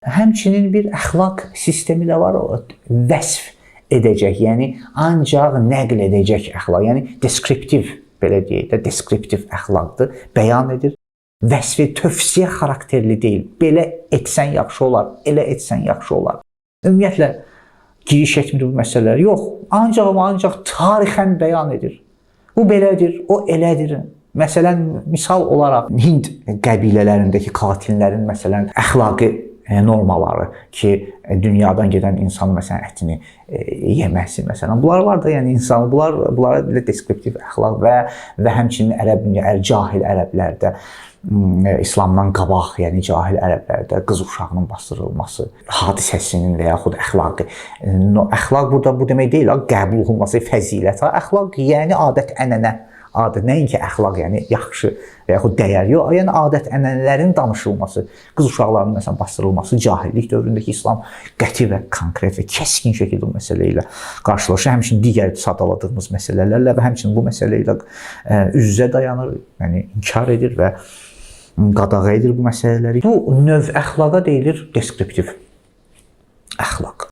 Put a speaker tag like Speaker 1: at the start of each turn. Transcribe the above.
Speaker 1: Həmçinin bir əxlaq sistemi də var, o vəsf edəcək, yəni ancaq nəql edəcək əxlaq, yəni deskriptiv, belə deyək də, deskriptiv əxlaqdır, bəyan edir. Vəsfi tövsiyə xarakterli deyil, belə etsən yaxşı olar, elə etsən yaxşı olar. Ümumiyyətlə, giriş etmir bu məsələlər, yox, ancaq tarixən bəyan edir. Bu belədir, o elədir. Məsələn, misal olaraq Hind qəbilələrindəki qatillərin məsələn əxlaqi normaları ki, dünyadan gedən insan məsələn ətini yeməsi məsələn. Bunlar var da, yəni insan bunlara belə deskriptiv əxlaq və həmçinin cahil ərəblərdə İslamdan qabaq, yəni cahil ərəblərdə qız uşağının basdırılması hadisəsinin və yaxud əxlaqi. Əxlaq burada bu demək deyil, qəbul olunması, fəzilət. Əxlaq yəni adət-ənənə. Nəinki əxlaq, yəni yaxşı və yaxud dəyər, yox, yəni adət-ənənələrin danışılması, qız uşaqlarının məsələn bastırılması cahillik dövründəki İslam qəti və konkret və kəskin şəkildə bu məsələ ilə qarşılaşır. Həmçinin digər sadaladığımız məsələlərlə və həmçinin bu məsələ ilə üz-üzə dayanır, yəni inkar edir və qadağa edir bu məsələləri. Bu növ əxlaqa deyilir deskriptiv əxlaq.